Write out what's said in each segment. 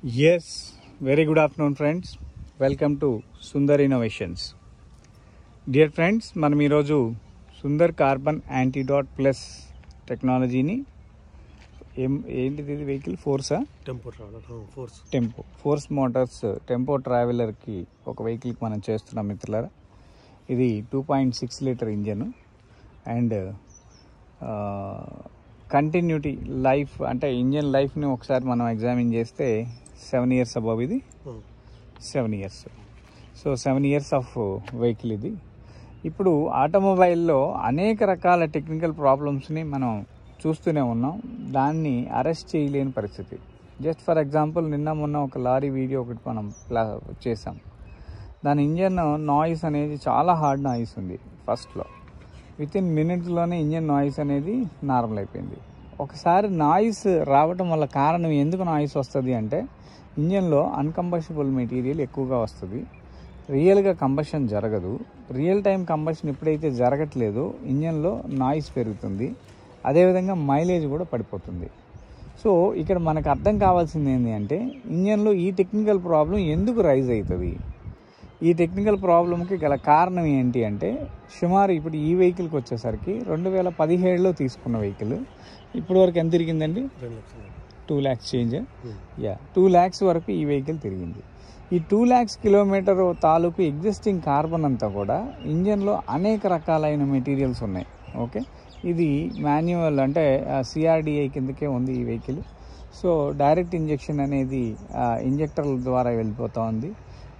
Yes, very good afternoon friends. Welcome to Sundar Innovations. Dear friends, మనం ఈరోజు Sundar carbon antidote plus టెక్నాలజీని ఏంటిది ఇది వెహికల్ ఫోర్సా ఫోర్స్ మోటార్స్ టెంపో ట్రావెలర్కి ఒక వెహికల్కి మనం చేస్తున్నాం మిత్రులారా. ఇది 2.6 litre engine and continuity life అంటే ఇంజన్ లైఫ్ని ఒకసారి మనం ఎగ్జామిన్ చేస్తే 7 years అబౌవ్ ఇది 7 years. So 7 years of vehicle ఇది. ఇప్పుడు ఆటోమొబైల్లో అనేక రకాల టెక్నికల్ ప్రాబ్లమ్స్ని మనం చూస్తూనే ఉన్నాం. దాన్ని అరెస్ట్ చేయలేని పరిస్థితి. జస్ట్ ఫర్ ఎగ్జాంపుల్ నిన్న మొన్న ఒక లారీ వీడియో ఒకటి మనం చేసాం. దాని ఇంజన్ నాయిస్ అనేది చాలా హార్డ్ నాయిస్ ఉంది. ఫస్ట్లో వితిన్ మినిట్స్లోనే ఇంజన్ నాయిస్ అనేది నార్మల్ అయిపోయింది. ఒకసారి నాయిస్ రావటం వల్ల కారణం ఎందుకు నాయిస్ వస్తుంది అంటే ఇంజన్లో అన్కంబషబుల్ మెటీరియల్ ఎక్కువగా వస్తుంది. రియల్గా కంబషన్ జరగదు. రియల్ టైం కంబషన్ ఎప్పుడైతే జరగట్లేదో ఇంజన్లో నాయిస్ పెరుగుతుంది. అదేవిధంగా మైలేజ్ కూడా పడిపోతుంది. సో ఇక్కడ మనకు అర్థం కావాల్సింది ఏంటి అంటే ఇంజన్లో ఈ టెక్నికల్ ప్రాబ్లం ఎందుకు రైజ్ అవుతుంది, ఈ టెక్నికల్ ప్రాబ్లంకి గల కారణం ఏంటి అంటే సుమారు ఇప్పుడు ఈ వెహికల్కి వచ్చేసరికి 2017లో తీసుకున్న వెహికల్ ఇప్పటి వరకు ఎంత తిరిగిందండి? 2 lakhs చేంజ్. 2 lakhs వరకు ఈ వెహికల్ తిరిగింది. ఈ 2 lakhs కిలోమీటర్ తాలూకు ఎగ్జిస్టింగ్ కార్బన్ అంతా కూడా ఇంజన్లో అనేక రకాలైన మెటీరియల్స్ ఉన్నాయి. ఓకే, ఇది మాన్యువల్ అంటే సిఆర్డిఐ కిందకే ఉంది ఈ వెహికల్. సో డైరెక్ట్ ఇంజెక్షన్ అనేది ఇంజెక్టర్ల ద్వారా వెళ్ళిపోతూ ఉంది.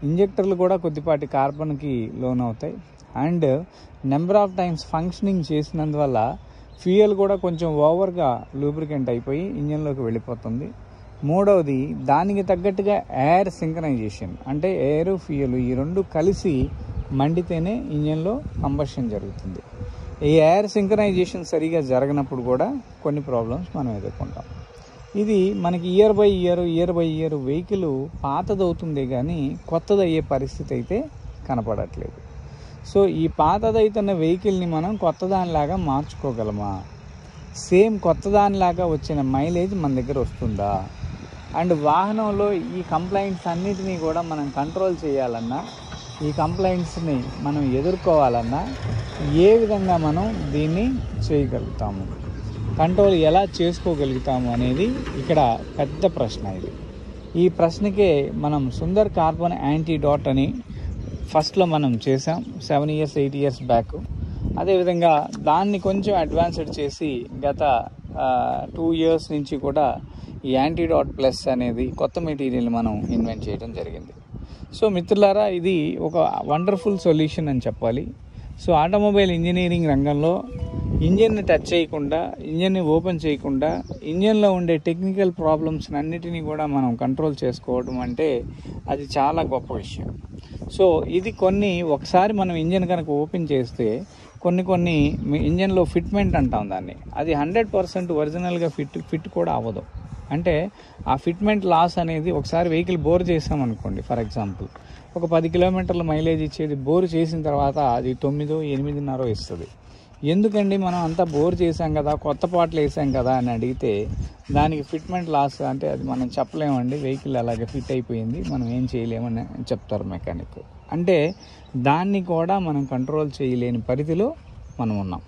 ఇంజెక్టర్లు కూడా కొద్దిపాటి కార్బన్కి లోన్ అవుతాయి. And number of times functioning చేసినందువల్ల ఫ్యూయల్ కూడా కొంచెం ఓవర్గా లూబ్రికెంట్ అయిపోయి ఇంజన్లోకి వెళ్ళిపోతుంది. మూడవది దానికి తగ్గట్టుగా ఎయిర్ సింక్రనైజేషన్ అంటే ఎయిర్ ఫ్యూయల్ ఈ రెండు కలిసి మండితేనే ఇంజన్లో కంబషన్ జరుగుతుంది. ఈ ఎయిర్ సింక్రనైజేషన్ సరిగా జరగనప్పుడు కూడా కొన్ని ప్రాబ్లమ్స్ మనం ఎదుర్కొంటాం. ఇది మనకి ఇయర్ బై ఇయర్ వెహికల్ పాతదవుతుంది కానీ కొత్తది అయ్యే పరిస్థితి అయితే కనపడట్లేదు. సో ఈ పాతదైతున్న వెహికల్ని మనం కొత్తదానిలాగా మార్చుకోగలమా? సేమ్ కొత్తదానిలాగా వచ్చిన మైలేజ్ మన దగ్గర వస్తుందా? అండ్ వాహనంలో ఈ కంప్లైంట్స్ అన్నిటినీ కూడా మనం కంట్రోల్ చేయాలన్నా, ఈ కంప్లైంట్స్ని మనం ఎదుర్కోవాలన్నా ఏ విధంగా మనం దీన్ని చేయగలుగుతాము, కంట్రోల్ ఎలా చేసుకోగలుగుతాము అనేది ఇక్కడ పెద్ద ప్రశ్న. ఇది ఈ ప్రశ్నకే మనం సుందర్ కార్బన్ యాంటీడాట్ అని ఫస్ట్లో మనం చేసాం 7 years 8 years బ్యాక్. అదేవిధంగా దాన్ని కొంచెం అడ్వాన్స్డ్ చేసి గత 2 years నుంచి కూడా ఈ యాంటీడాట్ ప్లస్ అనేది కొత్త మెటీరియల్ మనం ఇన్వెంట్ చేయడం జరిగింది. సో మిత్రులారా, ఇది ఒక వండర్ఫుల్ సొల్యూషన్ అని చెప్పాలి. సో ఆటోమొబైల్ ఇంజనీరింగ్ రంగంలో ఇంజన్ని టచ్ చేయకుండా, ఇంజన్ని ఓపెన్ చేయకుండా ఇంజన్లో ఉండే టెక్నికల్ ప్రాబ్లమ్స్ అన్నిటినీ కూడా మనం కంట్రోల్ చేసుకోవడం అంటే అది చాలా గొప్ప విషయం. సో ఇది ఒకసారి మనం ఇంజన్ కనుక ఓపెన్ చేస్తే కొన్ని ఇంజన్లో ఫిట్మెంట్ అంటాం దాన్ని, అది 100% ఒరిజినల్గా ఫిట్ కూడా అవ్వదు. అంటే ఆ ఫిట్మెంట్ లాస్ అనేది ఒకసారి వెహికల్ బోర్ చేసామనుకోండి, ఫర్ ఎగ్జాంపుల్ ఒక 10 kilometers మైలేజ్ ఇచ్చేది బోర్ చేసిన తర్వాత అది 9, 8.5 ఇస్తుంది. ఎందుకండి మనం అంతా బోర్ చేసాం కదా, కొత్త పాటలు వేసాం కదా అని అడిగితే దానికి ఫిట్మెంట్ లాస్ అంటే అది మనం చెప్పలేమండి, వెహికల్ అలాగే ఫిట్ అయిపోయింది, మనం ఏం చేయలేమని చెప్తారు మెకానిక్. అంటే దాన్ని కూడా మనం కంట్రోల్ చేయలేని పరిధిలో మనం ఉన్నాం.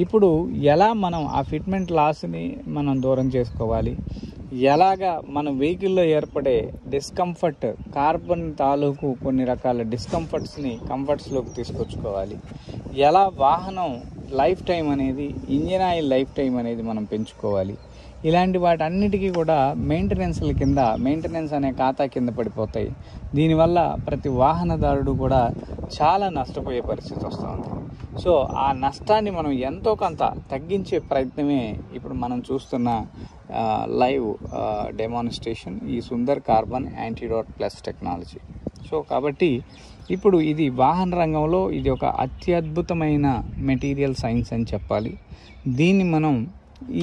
ఇప్పుడు ఎలా మనం ఆ ఫిట్మెంట్ లాస్ని మనం దూరం చేసుకోవాలి, ఎలాగా మన వెహికల్లో ఏర్పడే డిస్కంఫర్ట్, కార్బన్ తాలూకు కొన్ని రకాల డిస్కంఫర్ట్స్ని కంఫర్ట్స్లోకి తీసుకొచ్చుకోవాలి, ఎలా వాహనం లైఫ్ టైం అనేది, ఇంజిన్ ఆయిల్ లైఫ్ టైం అనేది మనం పెంచుకోవాలి, ఇలాంటి వాటన్నిటికీ కూడా మెయింటెనెన్స్ అనే ఖాతా కింద పడిపోతాయి. దీనివల్ల ప్రతి వాహనదారుడు కూడా చాలా నష్టపోయే పరిస్థితి వస్తుంది. సో ఆ నష్టాన్ని మనం ఎంతో కొంత తగ్గించే ప్రయత్నమే ఇప్పుడు మనం చూస్తున్న లైవ్ డెమాన్స్ట్రేషన్ ఈ Sundar carbon antidote plus technology. So కాబట్టి ఇప్పుడు ఇది వాహన రంగంలో ఇది ఒక అత్యద్భుతమైన మెటీరియల్ సైన్స్ అని చెప్పాలి. దీన్ని మనం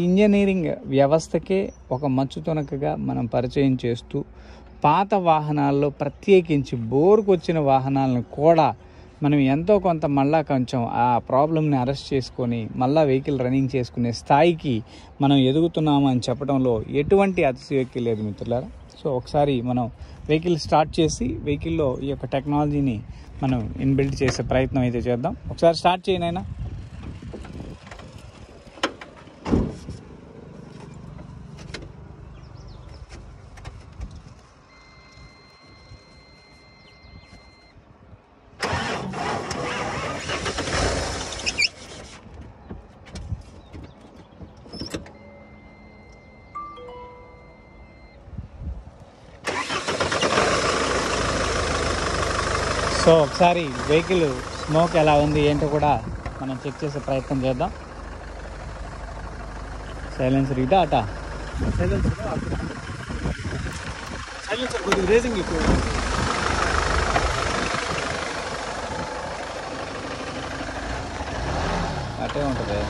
ఇంజనీరింగ్ వ్యవస్థకే ఒక మచ్చుతునకగా మనం పరిచయం చేస్తూ పాత వాహనాల్లో ప్రత్యేకించి బోర్కు వచ్చిన వాహనాలను కూడా మనం ఎంతో కొంత మళ్ళా కొంచెం ఆ ప్రాబ్లమ్ని అరెస్ట్ చేసుకొని మళ్ళీ వెహికల్ రన్నింగ్ చేసుకునే స్థాయికి మనం ఎదుగుతున్నాము అని చెప్పడంలో ఎటువంటి అతిశయోక్తి లేదు మిత్రులారా. సో ఒకసారి మనం వెహికల్ స్టార్ట్ చేసి వెహికల్లో ఈ యొక్క టెక్నాలజీని మనం ఇన్బిల్ట్ చేసే ప్రయత్నం అయితే చేద్దాం. ఒకసారి స్టార్ట్ చేయనైనా. సో ఒకసారి వెహికల్ స్మోక్ ఎలా ఉంది ఏంటో కూడా మనం చెక్ చేసే ప్రయత్నం చేద్దాం. సైలెన్సర్ ఇటా అటా? సైలెన్సర్ కొద్దిగా రేసింగ్ ఎక్కువ. అటే ఉంటుంది.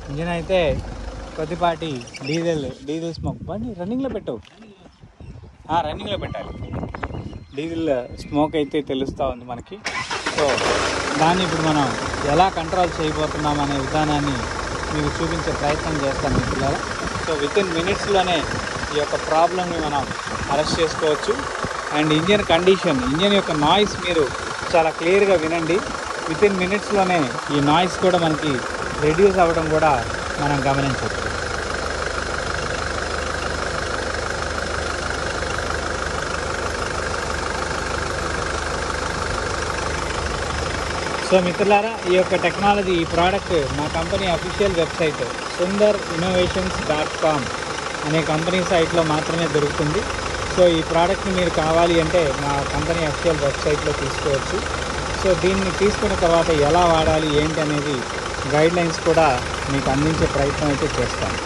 ఇంజిన్ అయితే కొద్దిపాటి డీజిల్ స్మోక్. బండి రన్నింగ్లో పెట్టవు, రన్నింగ్లో పెట్టాలి. డీజిల్ స్మోక్ అయితే తెలుస్తూ ఉంది మనకి. సో దాన్ని ఇప్పుడు మనం ఎలా కంట్రోల్ చేయబోతున్నాం అనే విధానాన్ని మీకు చూపించే ప్రయత్నం చేస్తాను మిత్రులారా. సో వితిన్ మినిట్స్లోనే ఈ యొక్క ప్రాబ్లమ్ని మనం అరెస్ట్ చేసుకోవచ్చు. అండ్ ఇంజిన్ కండిషన్, ఇంజిన్ యొక్క నాయిస్ మీరు చాలా క్లియర్గా వినండి. వితిన్ మినిట్స్లోనే ఈ నాయిస్ కూడా మనకి రెడ్యూస్ అవ్వడం కూడా మనం గమనించవచ్చు. సో మిత్రులారా, ఈ యొక్క టెక్నాలజీ, ఈ ప్రోడక్ట్ మా కంపెనీ అఫీషియల్ వెబ్సైట్ sundarinnovations.com అనే కంపెనీ సైట్లో మాత్రమే దొరుకుతుంది. సో ఈ ప్రోడక్ట్ని మీరు కావాలి అంటే మా కంపెనీ అఫీషియల్ వెబ్సైట్లో తీసుకోవచ్చు. సో దీన్ని తీసుకున్న తర్వాత ఎలా వాడాలి ఏంటి అనేది గైడ్లైన్స్ కూడా మీకు అందించే ప్రయత్నం అయితే చేస్తాను.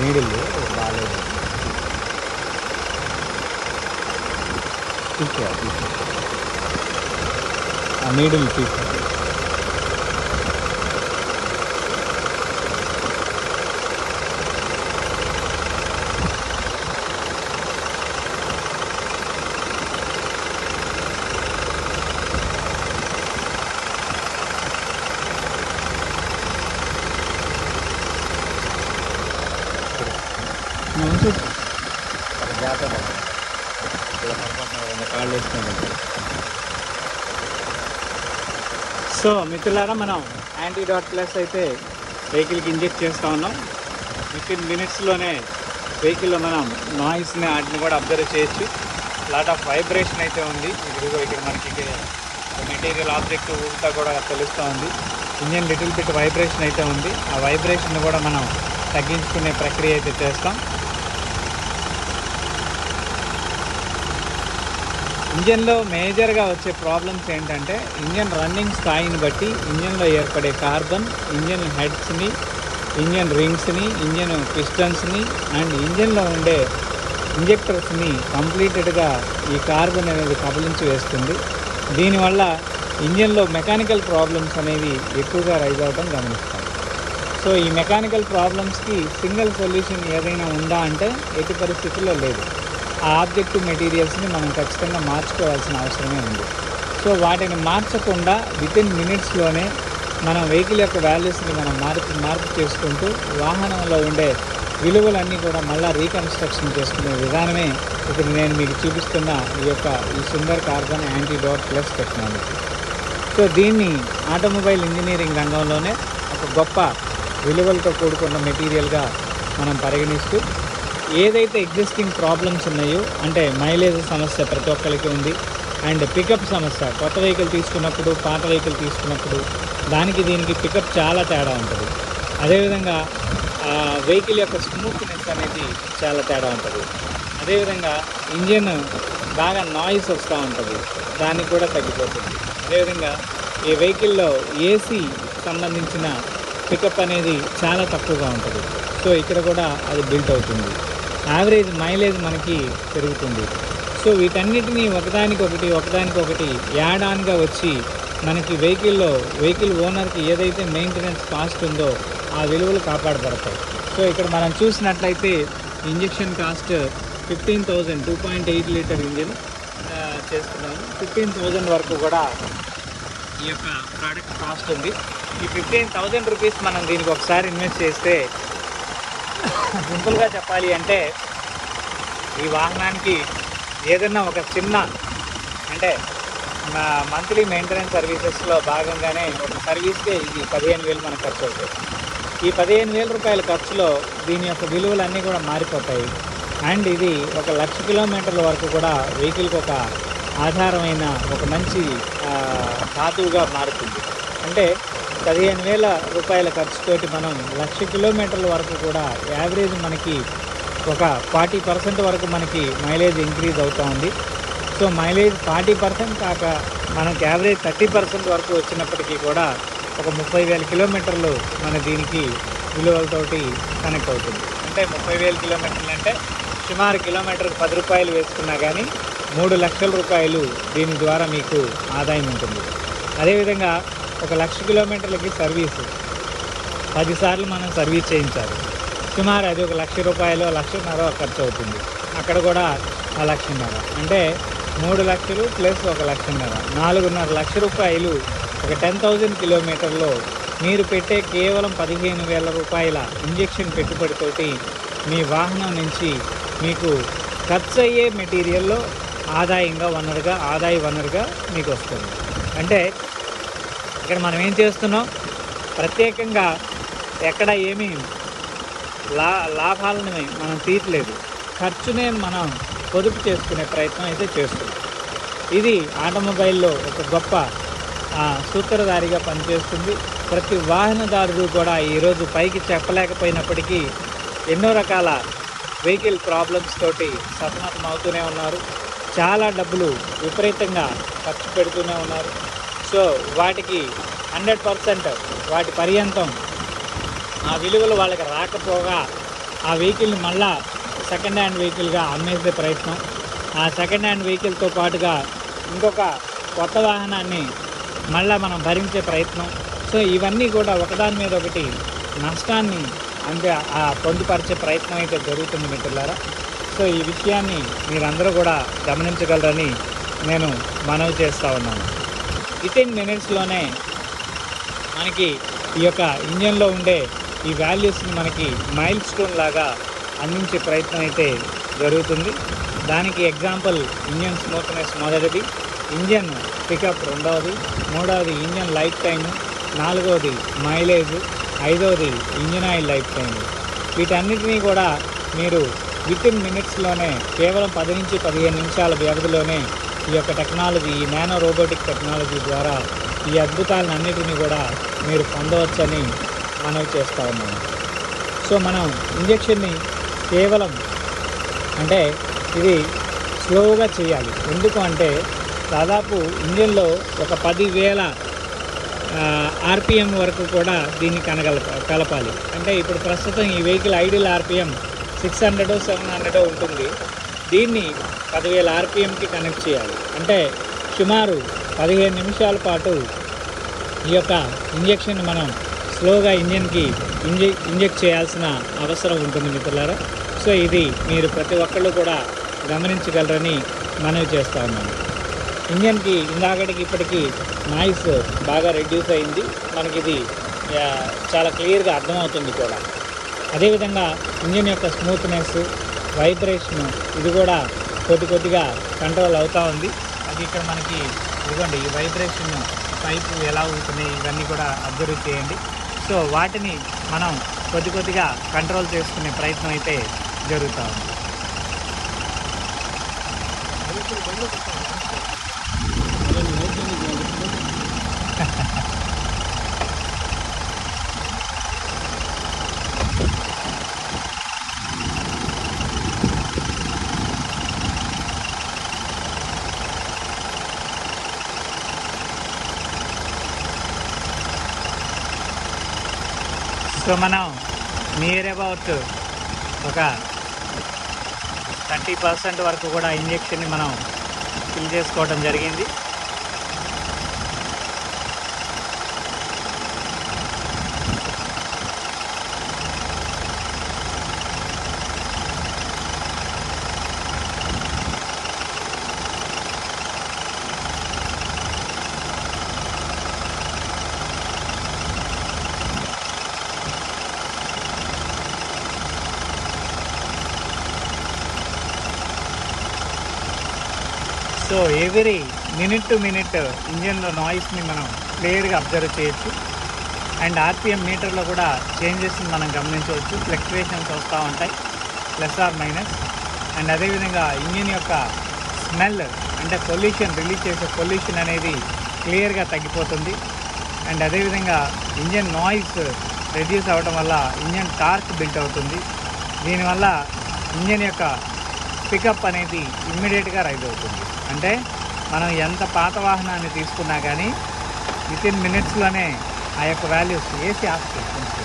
నీడిల్ బాగాలేదు, ఆ నీడిల్ తీసుకో. సో మిత్రులారా, మనం యాంటీడాట్ ప్లస్ అయితే వెహికల్కి ఇంజెక్ట్ చేస్తూ ఉన్నాం. వితిన్ మినిట్స్లోనే వెహికల్లో మనం నాయిస్ని వాటిని కూడా అబ్జర్వ్ చేయొచ్చు. లాట్ ఆఫ్ వైబ్రేషన్ అయితే ఉంది. ఇదిగో ఇక్కడ మనకి మెటీరియల్ ఆబ్జెక్ట్ ఊగుతా కూడా తెలుస్తూ ఉంది. ఇంజన్ లిటిల్ బిట్ వైబ్రేషన్ అయితే ఉంది. ఆ వైబ్రేషన్ కూడా మనం తగ్గించుకునే ప్రక్రియ అయితే చేస్తాం. ఇంజన్లో మేజర్గా వచ్చే ప్రాబ్లమ్స్ ఏంటంటే ఇంజన్ రన్నింగ్ స్థాయిని బట్టి ఇంజన్లో ఏర్పడే కార్బన్, ఇంజన్ హెడ్స్ని, ఇంజన్ రింగ్స్ని, ఇంజన్ పిస్టన్స్ని అండ్ ఇంజన్లో ఉండే ఇంజెక్టర్స్ని కంప్లీటెడ్గా ఈ కార్బన్ అనేది కబలించి వేస్తుంది. దీనివల్ల ఇంజన్లో మెకానికల్ ప్రాబ్లమ్స్ అనేవి ఎక్కువగా రైజ్ అవ్వడం గమనిస్తాం. సో ఈ మెకానికల్ ప్రాబ్లమ్స్కి సింగిల్ సొల్యూషన్ ఏదైనా ఉందా అంటే ఎట్టి పరిస్థితుల్లో లేదు. ఆ ఆబ్జెక్టివ్ మెటీరియల్స్ని మనం ఖచ్చితంగా మార్చుకోవాల్సిన అవసరమే ఉంది. సో వాటిని మార్చకుండా వితిన్ మినిట్స్లోనే మనం వెహికల్ యొక్క వాల్యూస్ని మనం మార్పు చేసుకుంటూ వాహనంలో ఉండే విలువలన్నీ కూడా మళ్ళీ రీకన్స్ట్రక్షన్ చేసుకునే విధానమే ఇప్పుడు నేను మీకు చూపిస్తున్న ఈ Sundar carbon antidote plus technology. So దీన్ని ఆటోమొబైల్ ఇంజనీరింగ్ రంగంలోనే ఒక గొప్ప విలువలతో కూడుకున్న మెటీరియల్గా మనం పరిగణిస్తూ ఏదైతే ఎగ్జిస్టింగ్ ప్రాబ్లమ్స్ ఉన్నాయో, అంటే మైలేజ్ సమస్య ప్రతి ఒక్కరికి ఉంది, అండ్ పికప్ సమస్య, కొత్త వెహికల్ తీసుకున్నప్పుడు పాత వెహికల్ తీసుకున్నప్పుడు దానికి దీనికి పికప్ చాలా తేడా ఉంటుంది. అదేవిధంగా వెహికల్ యొక్క స్మూత్నెస్ అనేది చాలా తేడా ఉంటుంది. అదేవిధంగా ఇంజిన్ బాగా నాయిస్ వస్తూ ఉంటుంది, దానికి కూడా తగ్గిపోతుంది. అదేవిధంగా ఈ వెహికల్లో ఏసీ సంబంధించిన పికప్ అనేది చాలా తక్కువగా ఉంటుంది. సో ఇక్కడ కూడా అది బిల్ట్ అవుతుంది. యావరేజ్ మైలేజ్ మనకి పెరుగుతుంది. సో వీటన్నిటినీ ఒకదానికొకటి యాడ్ ఆన్గా వచ్చి మనకి వెహికల్ ఓనర్కి ఏదైతే మెయింటెనెన్స్ కాస్ట్ ఉందో ఆ విలువలు కాపాడబడతాయి. సో ఇక్కడ మనం చూసినట్లయితే ఇంజెక్షన్ కాస్ట్ 15,000, 2.8 లీటర్ ఇంజిన్ చేస్తున్నాము. 15,000 వరకు కూడా ఈ యొక్క ప్రోడక్ట్ కాస్ట్ ఉంది. ఈ 15,000 రూపీస్ మనం దీనికి ఒకసారి ఇన్వెస్ట్ చేస్తే, సింపుల్గా చెప్పాలి అంటే ఈ వాహనానికి ఏదైనా ఒక చిన్న అంటే మంత్లీ మెయింటెనెన్స్ సర్వీసెస్లో భాగంగానే ఒక సర్వీస్కే ఇది 15,000 మనకు ఖర్చు అవుతుంది. ఈ 15,000 రూపాయల ఖర్చులో దీని యొక్క విలువలన్నీ కూడా మారిపోతాయి. అండ్ ఇది 1,00,000 కిలోమీటర్ల వరకు కూడా వెహికల్కి ఒక ఆధారమైన ఒక మంచి ధాతువుగా మారుతుంది. అంటే 15,000 రూపాయల ఖర్చుతోటి మనం 1,00,000 కిలోమీటర్ల వరకు కూడా యావరేజ్ మనకి ఒక 40% వరకు మనకి మైలేజ్ ఇంక్రీజ్ అవుతూ ఉంది. సో మైలేజ్ 40% కాక మనకి యావరేజ్ 30% వరకు వచ్చినప్పటికీ కూడా ఒక 30,000 కిలోమీటర్లు మన దీనికి విలువలతోటి కనెక్ట్ అవుతుంది. అంటే 30,000 కిలోమీటర్లు అంటే సుమారు కిలోమీటర్కి 10 రూపాయలు వేసుకున్నా కానీ 3,00,000 రూపాయలు దీని ద్వారా మీకు ఆదాయం ఉంటుంది. అదేవిధంగా 1,00,000 కిలోమీటర్లకి సర్వీసు 10 సార్లు మనం సర్వీస్ చేయించాలి. సుమారు అది 1,00,000 రూపాయలు, 1,50,000 ఖర్చు అవుతుంది. అక్కడ కూడా 1,50,000 అంటే 3,00,000 ప్లస్ 1,50,000, 4,500,000 రూపాయలు ఒక 10,000 కిలోమీటర్లో మీరు పెట్టే కేవలం 15,000 రూపాయల ఇంజెక్షన్ పెట్టుబడితోటి మీ వాహనం నుంచి మీకు ఖర్చు అయ్యే మెటీరియల్లో ఆదాయ వనరుగా మీకు వస్తుంది. అంటే ఇక్కడ మనం ఏం చేస్తున్నాం, ప్రత్యేకంగా ఎక్కడ ఏమీ లాభాలను మనం తీయట్లేదు, ఖర్చునే మనం పొదుపు చేసుకునే ప్రయత్నం అయితే చేస్తున్నాం. ఇది ఆటోమొబైల్లో ఒక గొప్ప సూత్రధారిగా పనిచేస్తుంది. ప్రతి వాహనదారుడు కూడా ఈరోజు పైకి చెప్పలేకపోయినప్పటికీ ఎన్నో రకాల వెహికల్ ప్రాబ్లమ్స్ తోటి సతమతం అవుతూనే ఉన్నారు. చాలా డబ్బులు విపరీతంగా ఖర్చు పెడుతూనే ఉన్నారు. సో వాటికి 100% వాటి పర్యంతం ఆ విలువలు వాళ్ళకి రాకపోగా ఆ వెహికల్ని మళ్ళా సెకండ్ హ్యాండ్ వెహికల్గా అమ్మేసే ప్రయత్నం, ఆ సెకండ్ హ్యాండ్ వెహికల్తో పాటుగా ఇంకొక కొత్త వాహనాన్ని మళ్ళీ మనం భరించే ప్రయత్నం. సో ఇవన్నీ కూడా ఒకదాని మీద ఒకటి నష్టాన్ని పొందుపరిచే ప్రయత్నం అయితే జరుగుతుంది మిత్రులారా. సో ఈ విషయాన్ని మీరందరూ కూడా గమనించగలరని నేను మనవి చేస్తూ ఉన్నాను. 15 మినిట్స్లోనే మనకి ఈ యొక్క ఇంజన్లో ఉండే ఈ వాల్యూస్ని మనకి మైల్ స్టోన్ లాగా అందించే ప్రయత్నం అయితే జరుగుతుంది. దానికి ఎగ్జాంపుల్ ఇంజన్ స్మూత్నెస్ మొదటిది, ఇంజన్ పికప్ రెండవది, మూడవది ఇంజన్ లైఫ్ టైము, నాలుగవది మైలేజ్, ఐదవది ఇంజన్ ఆయిల్ లైఫ్ టైము. వీటన్నిటినీ కూడా మీరు 15 మినిట్స్లోనే కేవలం 10 నుంచి 15 నిమిషాల వ్యవధిలోనే ఈ యొక్క టెక్నాలజీ, ఈ నానో రోబోటిక్ టెక్నాలజీ ద్వారా ఈ అద్భుతాలన్నిటినీ కూడా మీరు పొందవచ్చని మనవి చేస్తూ ఉన్నాము. సో మనం ఇంజెక్షన్ని కేవలం అంటే ఇది స్లోగా చేయాలి. ఎందుకు అంటే దాదాపు ఇంజన్లో ఒక 10,000 ఆర్పిఎం వరకు కూడా దీన్ని కలపాలి. అంటే ఇప్పుడు ప్రస్తుతం ఈ వెహికల్ ఐడియల్ ఆర్పిఎం 600, 700 ఉంటుంది. దీన్ని 10,000 ఆర్పిఎంకి కనెక్ట్ చేయాలి. అంటే సుమారు 15 నిమిషాల పాటు ఈ యొక్క ఇంజెక్షన్ మనం స్లోగా ఇంజన్కి ఇంజెక్ట్ చేయాల్సిన అవసరం ఉంటుంది మిత్రులారా. సో ఇది మీరు ప్రతి ఒక్కళ్ళు కూడా గమనించగలరని మనవి చేస్తూ ఉన్నాను. ఇంజన్కి ఇందాకటికి ఇప్పటికీ నాయిస్ బాగా రెడ్యూస్ అయింది. మనకి ఇది చాలా క్లియర్గా అర్థమవుతుంది కూడా. అదేవిధంగా ఇంజన్ యొక్క స్మూత్నెస్, వైబ్రేషన్ ఇది కూడా కొద్దిగా కంట్రోల్ అవుతూ ఉంది. అది ఇక్కడ మనకి ఇదిగోండి ఈ వైబ్రేషన్ పైపు ఎలా అవుతున్నాయి ఇవన్నీ కూడా అబ్జర్వ్ చేయండి. సో వాటిని మనం కొద్దిగా కంట్రోల్ చేసుకునే ప్రయత్నం అయితే జరుగుతూ ఉంది. సో మనం నియర్ అబౌట్ ఒక 30% వరకు కూడా ఇంజెక్షన్ని మనం ఫిల్ చేసుకోవడం జరిగింది. So every minute to minute ఇంజన్లో నాయిస్ని మనం క్లియర్గా అబ్జర్వ్ చేయొచ్చు. అండ్ ఆర్పిఎం మీటర్లో కూడా చేంజెస్ని మనం గమనించవచ్చు. ఫ్లక్చువేషన్స్ వస్తూ ఉంటాయి ప్లస్ ఆర్ మైనస్. అండ్ అదేవిధంగా ఇంజిన్ యొక్క స్మెల్ అంటే పొల్యూషన్ రిలీజ్ చేసే పొల్యూషన్ అనేది క్లియర్గా తగ్గిపోతుంది. అండ్ అదేవిధంగా ఇంజన్ నాయిస్ రెడ్యూస్ అవ్వడం వల్ల ఇంజన్ టార్క్ బిల్ట్ అవుతుంది. దీనివల్ల ఇంజన్ యొక్క పికప్ అనేది ఇమ్మీడియట్గా రైజ్ అవుతుంది. అంటే మనం ఎంత పాత వాహనాన్ని తీసుకున్నా కానీ వితిన్ మినిట్స్లోనే ఆ యొక్క వాల్యూస్ ఏసీ ఆఫ్ చేసుకుంటుంది.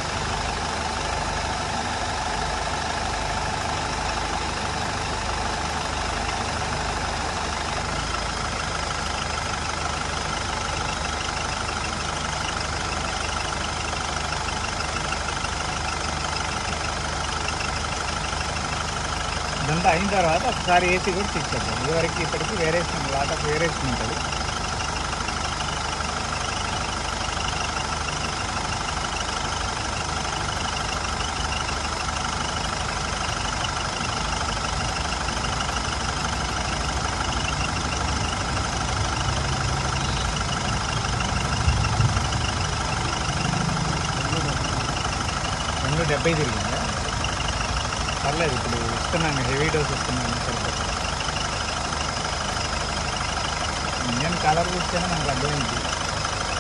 ఇదంతా అయిన తర్వాత ఒకసారి ఏసీ కూడా చెక్ చేద్దాం. ఇదివరకు ఇప్పటికి వేరియేషన్ లాట్ ఆఫ్ వేరియేషన్ ఉంటుంది. రెండు 70 తిరిగిందా? పర్లేదు, ఇప్పుడు ఇస్తున్నాను, హెవీ డోస్ ఇస్తున్నాను. సరిపోతుంది. ఇంజన్ కలర్ చూస్తేనే మనకు అర్థమైంది.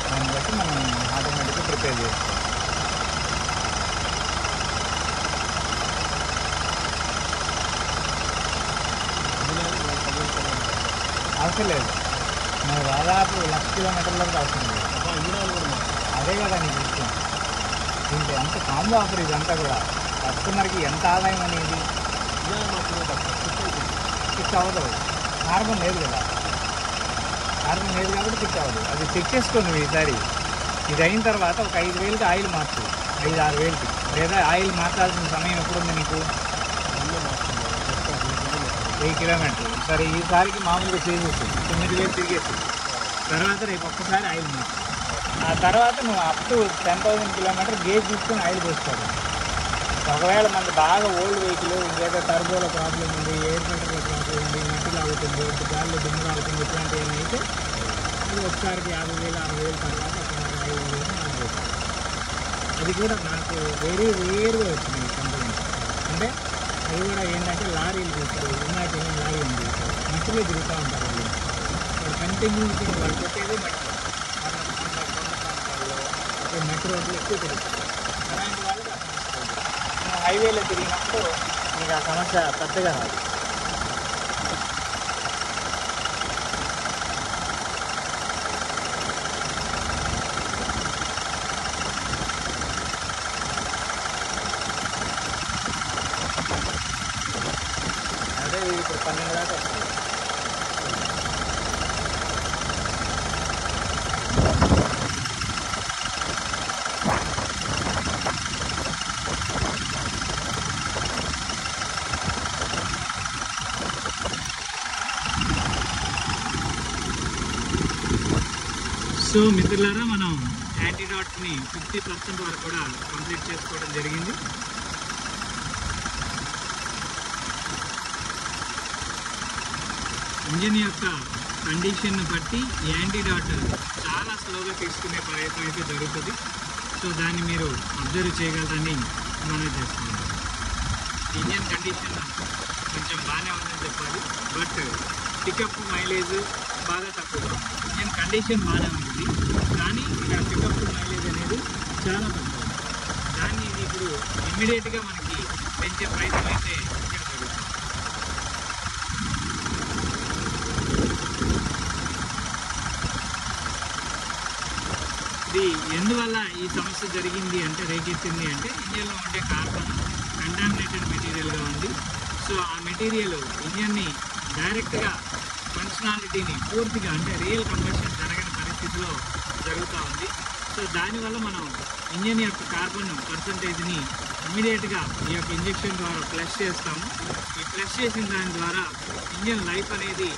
దాన్ని బట్టి మనం ఆటోమేటిక్గా ప్రిపేర్ చేస్తాం. అవసరం లేదు, మేము దాదాపు 1,00,000 కిలోమీటర్లకు అవసరం లేదు. అదే కదా నీకు ఇష్టం. దీంట్లో ఎంత కాంబో ఆఫర్ ఇదంతా కూడా. కస్టమర్కి ఎంత ఆదాయం అనేది ఫిక్స్ అవ్వదు. కార్బన్ లేదు కదా, కార్బన్ లేదు కాబట్టి ఫిక్స్ అవ్వదు. అది చెక్ చేసుకోండి ఈసారి. ఇది అయిన తర్వాత ఒక 5,000కి ఆయిల్ మార్చు, 5-6 వేలకి. లేదా ఆయిల్ మార్చాల్సిన సమయం ఎప్పుడుంది నీకు? 1000 కిలోమీటర్లు. సరే, ఈసారికి మామూలుగా చేసేసి 9,000 తిరిగేసి తర్వాత రేపు ఒక్కసారి ఆయిల్ మార్చు. ఆ తర్వాత నువ్వు అప్ టు 10,000 కిలోమీటర్ గేజ్ తీసుకొని ఆయిల్ పోసుకోవాలి. ఒకవేళ మనకు బాగా ఓల్డ్ వెహికల్, ఇంకేదో టర్బోలో ప్రాబ్లం ఉంది, ఎయిర్ ఫిల్టర్లో ప్రాబ్లం ఉంది, మట్టి లాగుతుంది, గాలిలో దుమ్ము లాగుతుంది, ఇట్లాంటివి ఏమైతే అది ఒకసారికి 50,000-60,000 తర్వాత ఒకసారి 5,000 ఆగిపోతుంది. అది కూడా నాకు వెరీ రేర్గా వచ్చినాయి కంపెనీ. అంటే అది కూడా ఏంటంటే లారీలు తీస్తారు. యునైటెడ్ లారీ ఉంది, మట్టిలో తిరుగుతూ ఉంటారు వాళ్ళు. వాళ్ళు కంటిన్యూస్ వాళ్ళు పెట్టేది మట్టి. మట్టి రోడ్లు ఎక్కువ తిరుగుతారు. అలాంటి వాళ్ళకి హైవేలో తిరిగినప్పుడు మీకు ఆ సమస్య పెద్దగా రాదు. అదే ఇప్పుడు 12 దాకా వస్తుంది. సో మిత్రులారా, మనం యాంటీడాట్ని 50% వరకు కూడా కంప్లీట్ చేసుకోవడం జరిగింది. ఇంజిన్ యొక్క కండిషన్ను బట్టి యాంటీడాట్ చాలా స్లోగా తీసుకునే ప్రయత్నం అయితే జరుగుతుంది. సో దాన్ని మీరు అబ్జర్వ్ చేయగలరని మనం చేస్తున్నాం. ఇంజన్ కండిషన్ కొంచెం బాగానే ఉందని చెప్పాలి, బట్ పికప్ మైలేజ్ బాగా తక్కువగా ఉంది. ఇంజన్ కండిషన్ బాగానే ఉంటుంది, కానీ ఇక్కడ పికప్ మైలేజ్ అనేది చాలా తక్కువ. దాన్ని ఇది ఇప్పుడు ఇమ్మీడియట్గా మనకి పెంచే ప్రయత్నం అయితే ఇక్కడ జరుగుతుంది. ఇది ఎందువల్ల ఈ సమస్య జరిగింది అంటే రేకెత్తింది అంటే ఇంజన్లో ఉండే కార్బన్ కంటామినేటెడ్ మెటీరియల్గా ఉంది. సో ఆ మెటీరియల్ ఇంజన్ని డైరెక్ట్గా ఫంక్షనాలిటీని పూర్తిగా అంటే రియల్ కంబషన్ జరగని పరిస్థితిలో జరుగుతూ ఉంది. సో దానివల్ల మనం ఇంజన్ యొక్క కార్బన్ పర్సంటేజ్ని ఇమ్మీడియట్గా ఈ యొక్క ఇంజెక్షన్ ద్వారా ఫ్లష్ చేస్తాము. ఈ ఫ్లష్ చేసిన దాని ద్వారా ఇంజన్ లైఫ్ అనేది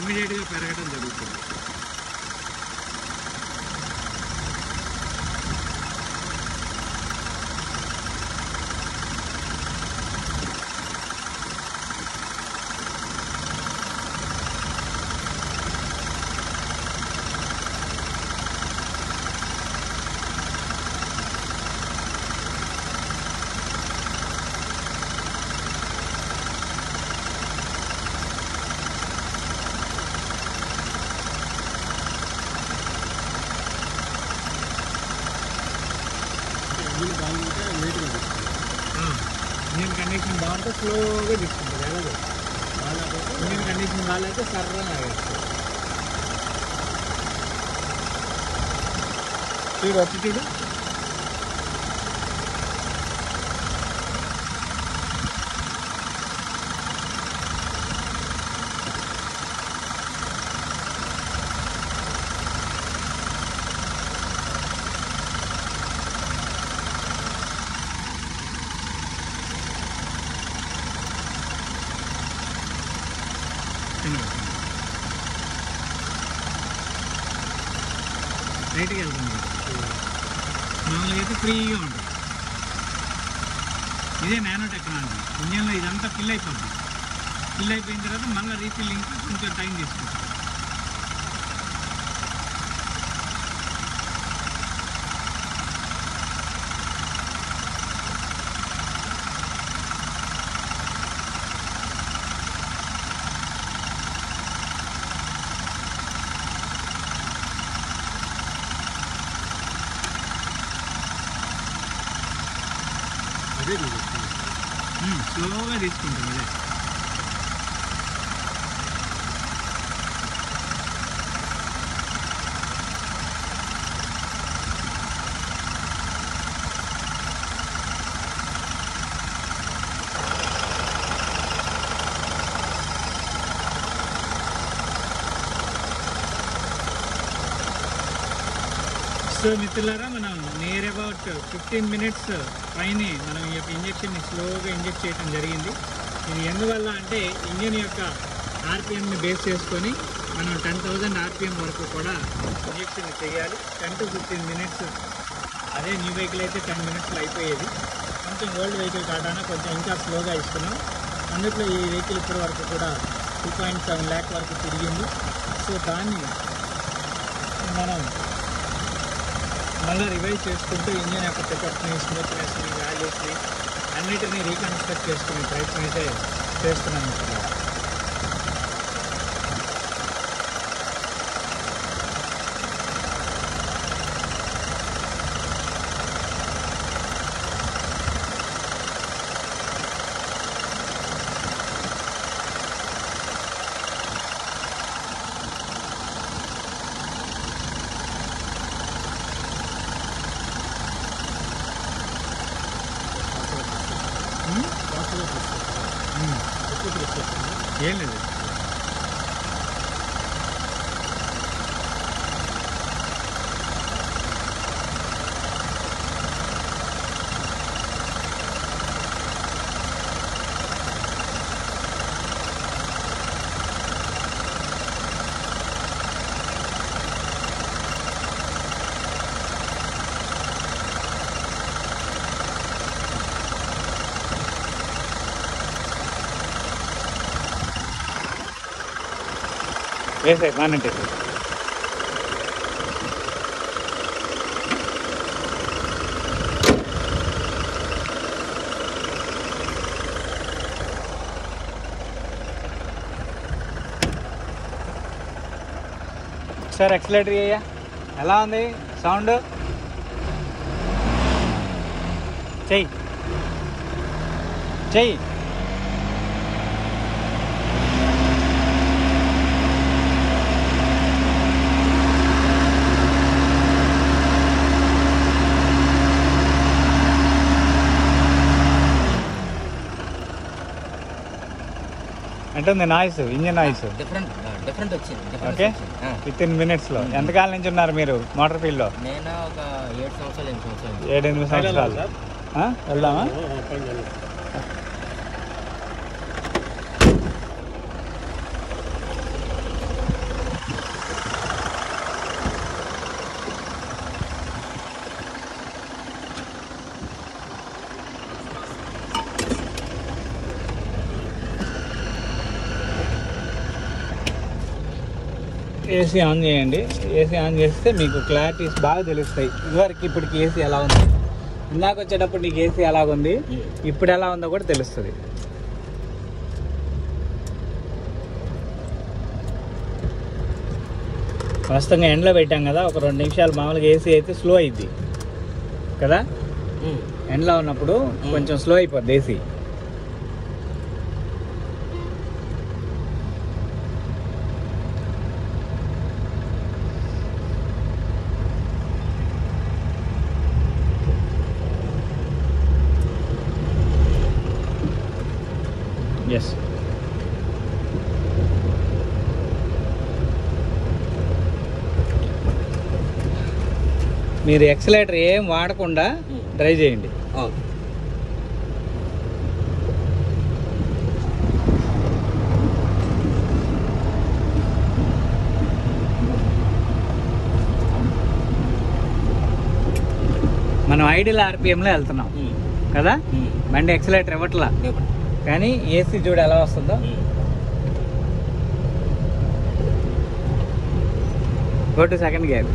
ఇమ్మీడియట్గా పెరగడం జరుగుతుంది. ఇంజన్ కండిషన్ బాగుంటే స్లోగా తీసుకుంటుంది, ఎలాగో ఇంజన్ కండిషన్ బాగాలైతే సర్రగా ఆగేస్తుంది. చూడు వచ్చి చూడు, రైట్కి వెళ్తుంది. మామూలుగా అయితే ఫ్రీగా ఉంటుంది. ఇదే నానో టెక్నాలజీ. ఇంజన్లో ఇదంతా ఫిల్ అయిపోతుంది. ఫిల్ అయిపోయిన తర్వాత మళ్ళీ రీఫిల్లింగ్కి కొంచెం టైం తీసుకుంటాం. స్లోగా తీసుకుంటాం. అదే సో మిత్రులారా, మనం నియర్ అబౌట్ 15 మినిట్స్ పైనే మనం ఈ యొక్క ఇంజెక్షన్ని స్లోగా ఇంజెక్ట్ చేయడం జరిగింది. ఇది ఎందువల్ల అంటే ఇంజన్ యొక్క ఆర్పిఎంని బేస్ చేసుకొని మనం 10,000 ఆర్పిఎం వరకు కూడా ఇంజెక్షన్ చేయాలి. 10 to 15 మినిట్స్. అదే న్యూ వెహికల్ అయితే 10 మినిట్స్లో అయిపోయేది. కొంచెం ఓల్డ్ వెహికల్ కాటాన కొంచెం ఇంకా స్లోగా ఇస్తున్నాం. అందులో ఈ వెహికల్ ఇప్పటి వరకు కూడా 2.7 lakh వరకు తిరిగింది. సో దాన్ని మనం మళ్ళీ రివైజ్ చేసుకుంటూ ఇంజన్ యొక్క పికప్ని, స్మూత్నెస్ని, వాల్యూస్ని అన్నిటినీ రీకన్స్ట్రక్ట్ చేసుకునే ప్రయత్నం అయితే చేస్తున్నాం. ఏం లేదు. వేసాయి బాగానంటే ఒకసారి ఎక్సలేటర్ అయ్యా, ఎలా ఉంది సౌండ్? చెయ్యి చెయ్యి. అంటే ఉంది నాయిస్, ఇంజిన్ నాయిస్ డిఫరెంట్ వచ్చింది. ఓకే, విత్ ఇన్ మినిట్స్లో. ఎంతకాలం నుంచి ఉన్నారు మీరు మోటార్ ఫీల్డ్లో? నేను ఒక 7 సంవత్సరాలు 7-8 సంవత్సరాలు. వెళ్దామా? ఏసీ ఆన్ చేయండి. ఏసీ ఆన్ చేస్తే మీకు క్లారిటీస్ బాగా తెలుస్తాయి. ఇదివరకు ఇప్పటికి ఏసీ ఎలా ఉంది, ఇందాక వచ్చేటప్పుడు నీకు ఏసీ ఎలాగుంది, ఇప్పుడు ఎలా ఉందో కూడా తెలుస్తుంది. వాస్తవంగా ఎండలో పెట్టాం కదా, ఒక 2 నిమిషాలు మామూలుగా ఏసీ అయితే స్లో అయింది కదా, ఎండలో ఉన్నప్పుడు కొంచెం స్లో అయిపోద్ది ఏసీ. ఎస్, మీరు ఎక్సలేటర్ ఏం వాడకుండా డ్రైవ్ చేయండి. మనం ఐడియల్ ఆర్పిఎంలో వెళ్తున్నాం కదా, బండి ఎక్సలేటర్ ఇవ్వట్లా, కానీ ఏసీ చూడు ఎలా వస్తుందో. Go to second gear.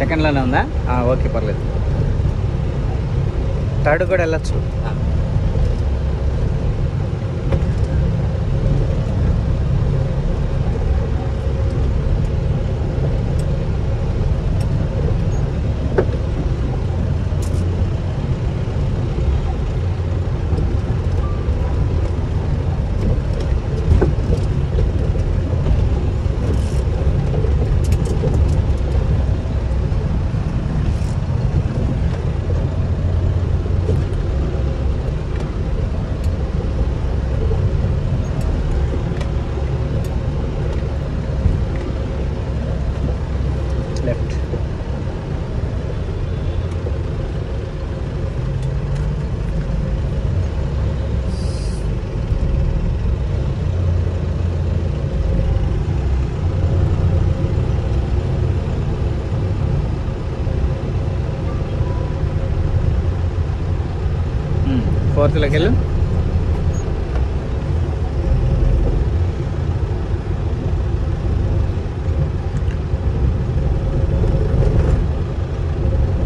సెకండ్లోనే ఉందా? ఓకే, పర్లేదు. థర్డ్ కూడా వెళ్ళచ్చు. లెఫ్ట్. ఫోర్త్లోకి వెళ్ళు.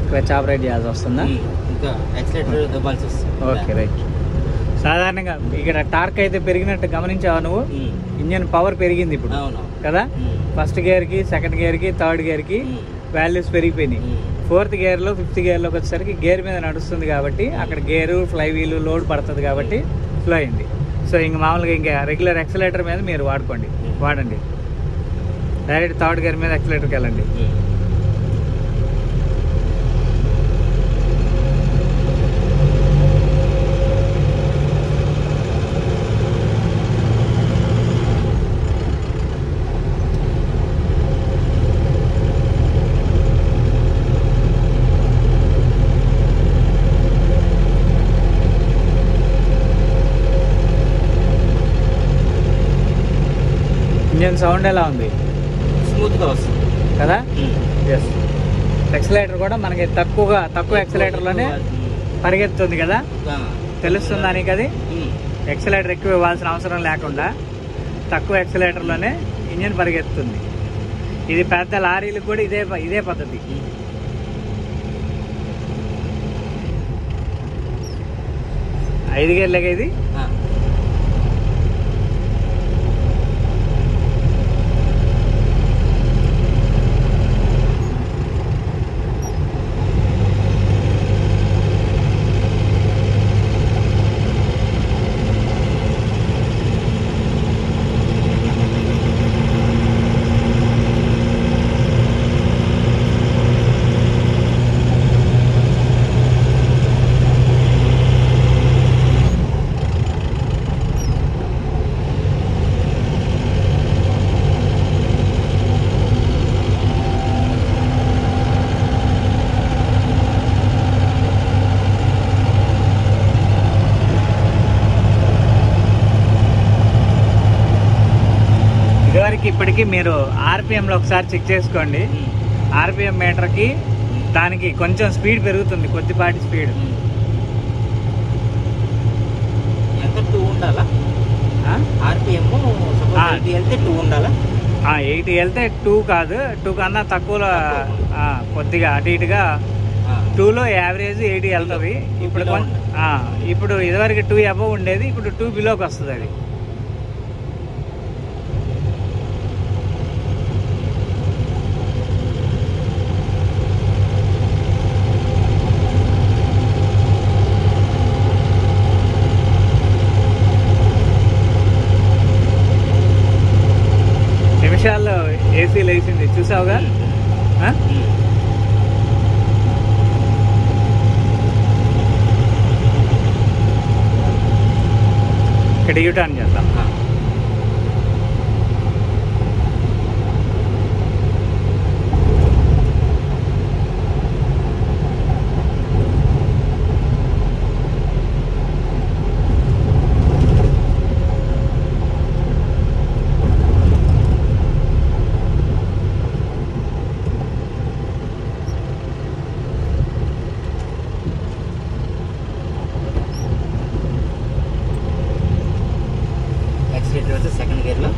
క్లచ్ ఆపరేట్ చేయాల్సి వస్తుందా? Okay, right. సాధారణంగా ఇక్కడ టార్క్ అయితే పెరిగినట్టు గమనించావా నువ్వు? ఇంజన్ పవర్ పెరిగింది ఇప్పుడు కదా. ఫస్ట్ గేర్కి, సెకండ్ గేర్కి, థర్డ్ గేర్కి వాల్యూస్ పెరిగిపోయినాయి. ఫోర్త్ గేర్లో, ఫిఫ్త్ గేర్లోకి వచ్చేసరికి గేర్ మీద నడుస్తుంది కాబట్టి అక్కడ గేరు, ఫ్లై వీల్ లోడ్ పడుతుంది కాబట్టి స్లో అయింది. సో ఇంక మామూలుగా ఇంకా రెగ్యులర్ ఎక్సలేటర్ మీద మీరు వాడండి. డైరెక్ట్ థర్డ్ గేర్ మీద ఎక్సలేటర్కి వెళ్ళండి. ఇంజన్ సౌండ్ ఎలా ఉంది? స్మూత్గా వస్తుంది కదా. ఎస్, ఎక్సలేటర్ కూడా మనకి తక్కువ ఎక్సలేటర్లోనే పరిగెత్తుంది కదా, తెలుస్తుందా నీకు? అది ఎక్సలేటర్ ఎక్కువ ఇవ్వాల్సిన అవసరం లేకుండా తక్కువ ఎక్సలేటర్లోనే ఇంజన్ పరిగెత్తుంది. ఇది పెద్ద లారీలకు కూడా ఇదే పద్ధతి. ఐదు గేర్లగా ఇది. మీటర్కి ఇప్పటికి మీరు ఆర్పిఎంలో ఒకసారి చెక్ చేసుకోండి. ఆర్పిఎం మీటర్కి దానికి కొంచెం స్పీడ్ పెరుగుతుంది, కొద్దిపాటి స్పీడ్. ఎంత 2 ఉండాలా ఆర్పిఎం? సపోజ్ 80 వెళ్తే 2 ఉండాలా? 80 వెళ్తే 2 కాదు, 2 కన్నా తక్కువలో కొద్దిగా అటు ఇటుగా 2లో యావరేజ్ 80 వెళ్తుంది. ఇప్పుడు ఇదివరకు 2 అబవ్ ఉండేది, ఇప్పుడు 2 బిలోకి వస్తుంది అది. నిమిషాల్లో ఏసీ లేచింది, చూసావుగా? ఇక్కడ యూటర్న్ చేద్దాం. సెకండ్ గేర్లో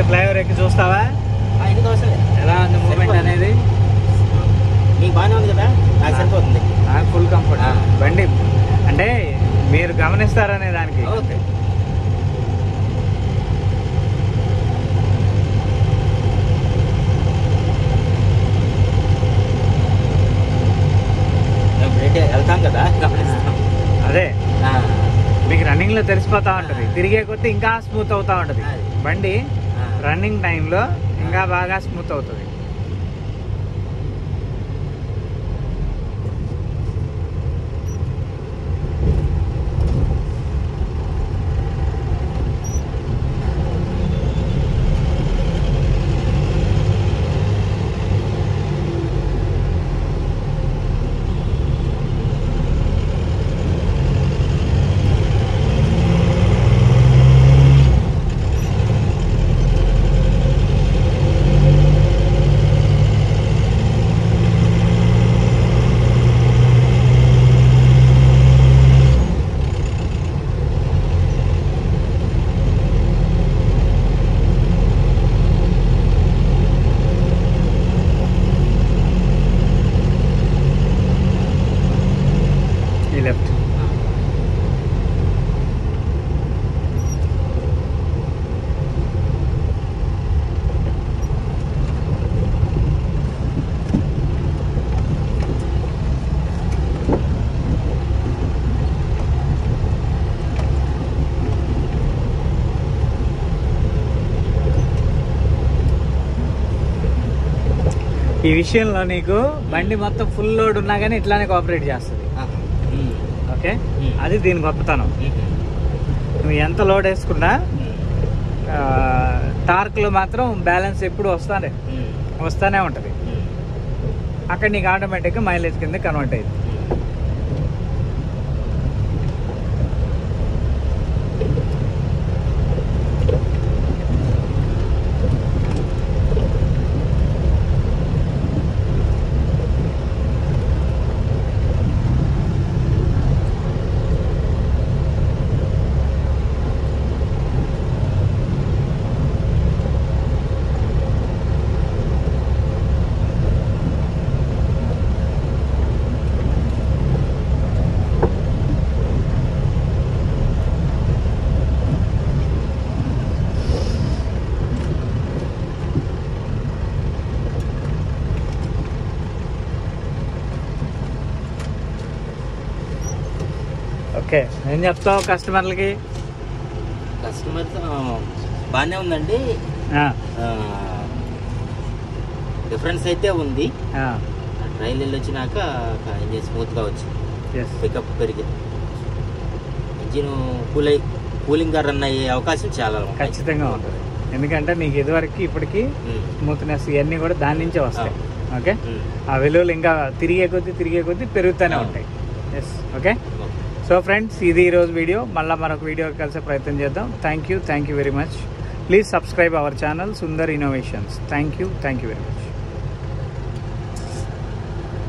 ఫ్లైఓవర్ ఎక్కి చూస్తావా? ఎందుకు అవసరం ఎలా ఉంది మూమెంట్ అనేది? నీకు బాగానే ఉంది కదా, నాకు సరిపోతుంది. నాకు ఫుల్ కంఫర్ట్. బండి అంటే మీరు గమనిస్తారనే దానికి. ఓకే. వెళ్తాం కదా, గమనిస్తాం. అదే మీకు రన్నింగ్ లో తెలిసిపోతా ఉంటది. తిరిగే కొద్దీ ఇంకా స్మూత్ అవుతా ఉంటది బండి. రన్నింగ్ టైంలో ఇంకా బాగా స్మూత్ అవుతుంది. ఈ విషయంలో నీకు బండి మొత్తం ఫుల్ లోడ్ ఉన్నా కానీ ఇట్లానే కోఆపరేట్ చేస్తుంది. ఓకే, అది దీని గొప్పతనం. నువ్వు ఎంత లోడ్ వేసుకున్నా టార్క్లో మాత్రం బ్యాలెన్స్ ఎప్పుడు వస్తానే ఉంటుంది. అక్కడ నీకు ఆటోమేటిక్గా మైలేజ్ కింద కన్వర్ట్ అయ్యింది. ఓకే, ఏం చెప్తావు కస్టమర్లకి? కస్టమర్స్ బాగానే ఉందండి. డిఫరెన్స్ అయితే ఉంది. ట్రైల్ వెళ్ళి వచ్చినాక ఇంజిన్ స్మూత్గా వచ్చింది, పికప్ పెరిగింది, ఇంజిన్ కూలింగ్గా రన్ అయ్యే అవకాశం చాలా ఖచ్చితంగా ఉంటుంది. ఎందుకంటే నీకు ఇదివరకు ఇప్పటికి స్మూత్నెస్ ఇవన్నీ కూడా దాని నుంచే వస్తాయి. ఓకే, ఆ విలువలు ఇంకా తిరిగే కొద్దీ పెరుగుతూనే ఉంటాయి. Yes, okay. సో ఫ్రెండ్స్, ఇది ఈరోజు వీడియో. మళ్ళీ మరొక వీడియో కలిసే ప్రయత్నం చేద్దాం. Thank you very much. Please subscribe our channel Sundar innovations. Thank you very much.